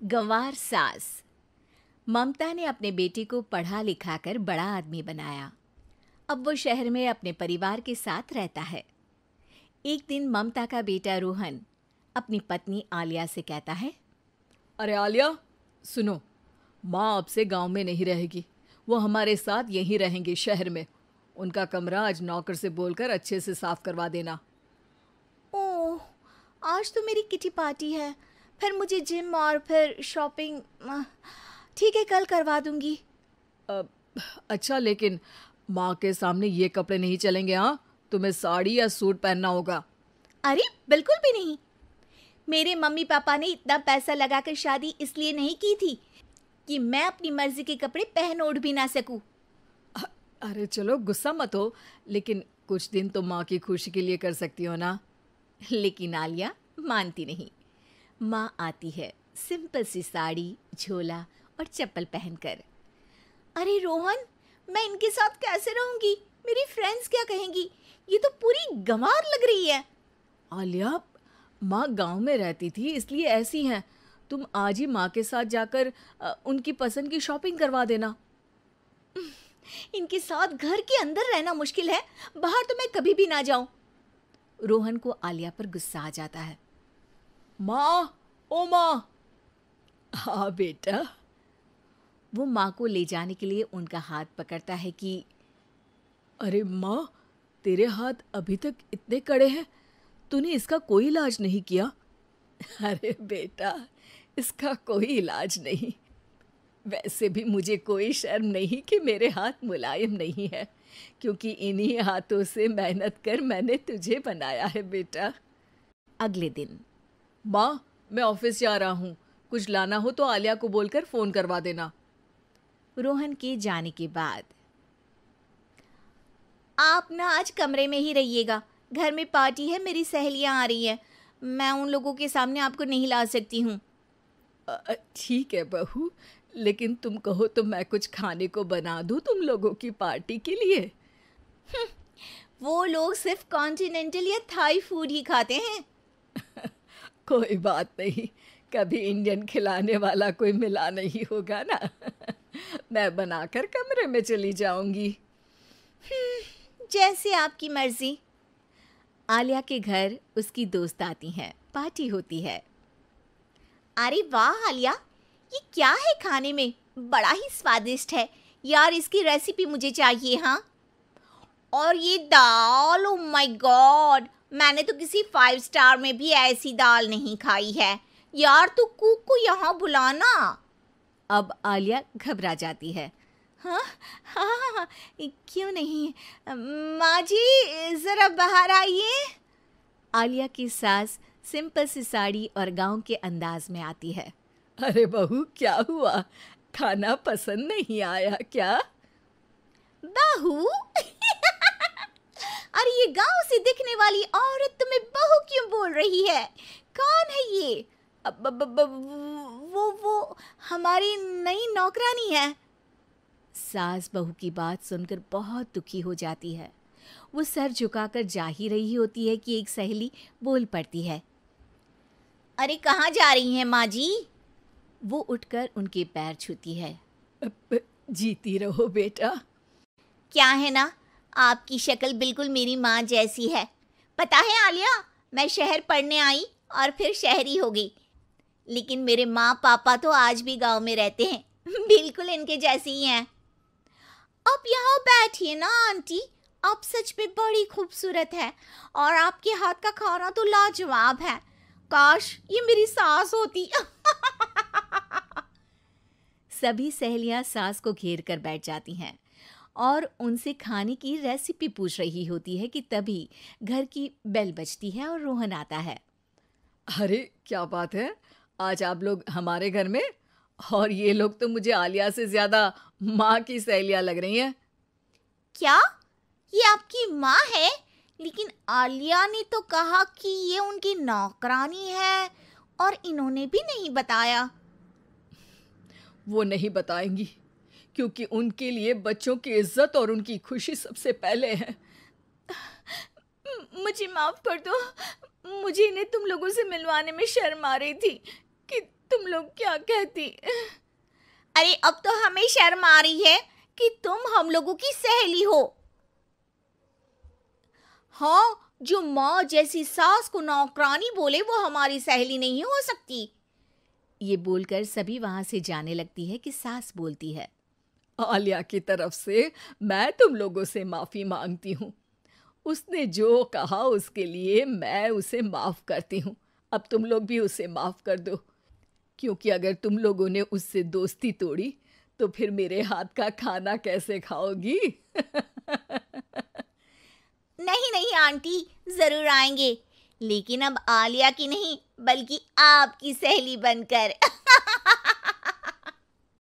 गंवार सास। ममता ने अपने बेटे को पढ़ा लिखाकर बड़ा आदमी बनाया। अब वो शहर में अपने परिवार के साथ रहता है। एक दिन ममता का बेटा रोहन अपनी पत्नी आलिया से कहता है, अरे आलिया, सुनो, माँ अब से गांव में नहीं रहेगी। वो हमारे साथ यहीं रहेंगी शहर में। उनका कमरा आज नौकर से बोलकर अच्छे से साफ करवा देना। ओह, आज तो मेरी किटी पार्टी है, फिर मुझे जिम और फिर शॉपिंग। ठीक है, कल करवा दूंगी। अच्छा, लेकिन माँ के सामने ये कपड़े नहीं चलेंगे। हाँ, तुम्हें साड़ी या सूट पहनना होगा। अरे बिल्कुल भी नहीं। मेरे मम्मी पापा ने इतना पैसा लगाकर शादी इसलिए नहीं की थी कि मैं अपनी मर्जी के कपड़े पहन ओढ़ भी ना सकूं। अरे चलो, गुस्सा मत हो, लेकिन कुछ दिन तो माँ की खुशी के लिए कर सकती हो ना। लेकिन आलिया मानती नहीं। माँ आती है सिंपल सी साड़ी, झोला और चप्पल पहनकर। अरे रोहन, मैं इनके साथ कैसे रहूंगी? मेरी फ्रेंड्स क्या कहेंगी? ये तो पूरी गंवार लग रही है। आलिया, माँ गांव में रहती थी इसलिए ऐसी हैं। तुम आज ही माँ के साथ जाकर उनकी पसंद की शॉपिंग करवा देना। इनके साथ घर के अंदर रहना मुश्किल है, बाहर तो मैं कभी भी ना जाऊं। रोहन को आलिया पर गुस्सा आ जाता है। माँ, ओ माँ। हाँ बेटा। वो माँ को ले जाने के लिए उनका हाथ पकड़ता है कि अरे माँ, तेरे हाथ अभी तक इतने कड़े हैं, तूने इसका कोई इलाज नहीं किया? अरे बेटा, इसका कोई इलाज नहीं। वैसे भी मुझे कोई शर्म नहीं कि मेरे हाथ मुलायम नहीं है, क्योंकि इन्हीं हाथों से मेहनत कर मैंने तुझे बनाया है बेटा। अगले दिन। माँ, मैं ऑफिस जा रहा हूँ। कुछ लाना हो तो आलिया को बोलकर फ़ोन करवा देना। रोहन के जाने के बाद। आप ना आज कमरे में ही रहिएगा, घर में पार्टी है, मेरी सहेलियां आ रही हैं, मैं उन लोगों के सामने आपको नहीं ला सकती हूँ। ठीक है बहू, लेकिन तुम कहो तो मैं कुछ खाने को बना दूँ तुम लोगों की पार्टी के लिए। वो लोग सिर्फ कॉन्टिनेंटल या थाई फूड ही खाते हैं। कोई बात नहीं, कभी इंडियन खिलाने वाला कोई मिला नहीं होगा ना। मैं बनाकर कमरे में चली जाऊंगी। जैसे आपकी मर्जी। आलिया के घर उसकी दोस्त आती हैं, पार्टी होती है। अरे वाह आलिया, ये क्या है खाने में? बड़ा ही स्वादिष्ट है यार, इसकी रेसिपी मुझे चाहिए। हाँ, और ये दाल, ओ माय गॉड, मैंने तो किसी 5 स्टार में भी ऐसी दाल नहीं खाई है यार। तू कुक को यहाँ बुलाना। अब आलिया घबरा जाती है। हाँ हाँ हाँ, क्यों नहीं। माँ जी ज़रा बाहर आइए। आलिया की सास सिंपल सी साड़ी और गांव के अंदाज में आती है। अरे बहू, क्या हुआ? खाना पसंद नहीं आया क्या? बहू? अरे ये गांव से दिखने वाली औरत तुम्हें बहू क्यों बोल रही है? कौन है ये? वो हमारी नई नौकरानी है। सास बहू की बात सुनकर बहुत दुखी हो जाती है। वो सर झुकाकर जा ही रही होती है कि एक सहेली बोल पड़ती है। अरे कहाँ जा रही हैं माँ जी? वो उठकर उनके पैर छूती है। जीती रहो बेटा। क्या है ना, आपकी शक्ल बिल्कुल मेरी माँ जैसी है। पता है आलिया, मैं शहर पढ़ने आई और फिर शहरी हो गई, लेकिन मेरे माँ पापा तो आज भी गांव में रहते हैं, बिल्कुल इनके जैसे ही हैं। आप यहाँ बैठिए ना आंटी, आप सच में बड़ी खूबसूरत है और आपके हाथ का खाना तो लाजवाब है। काश ये मेरी सास होती। सभी सहेलियां सास को घेर कर बैठ जाती हैं और उनसे खाने की रेसिपी पूछ रही होती है कि तभी घर की बेल बजती है और रोहन आता है। अरे क्या बात है, आज आप लोग हमारे घर में? और ये लोग तो मुझे आलिया से ज़्यादा माँ की सहेलियाँ लग रही हैं। क्या ये आपकी माँ है? लेकिन आलिया ने तो कहा कि ये उनकी नौकरानी है और इन्होंने भी नहीं बताया। वो नहीं बताएंगी, क्योंकि उनके लिए बच्चों की इज्जत और उनकी खुशी सबसे पहले है। मुझे माफ कर दो, मुझे इन्हें तुम लोगों से मिलवाने में शर्म आ रही थी कि तुम लोग क्या कहती? अरे अब तो हमें शर्म आ रही है कि तुम हम लोगों की सहेली हो। हाँ, जो माँ जैसी सास को नौकरानी बोले वो हमारी सहेली नहीं हो सकती। ये बोलकर सभी वहां से जाने लगती है कि सास बोलती है, आलिया की तरफ से मैं तुम लोगों से माफ़ी मांगती हूँ। उसने जो कहा उसके लिए मैं उसे माफ़ करती हूँ। अब तुम लोग भी उसे माफ़ कर दो, क्योंकि अगर तुम लोगों ने उससे दोस्ती तोड़ी तो फिर मेरे हाथ का खाना कैसे खाओगी? नहीं नहीं आंटी, जरूर आएंगे, लेकिन अब आलिया की नहीं बल्कि आपकी सहेली बनकर।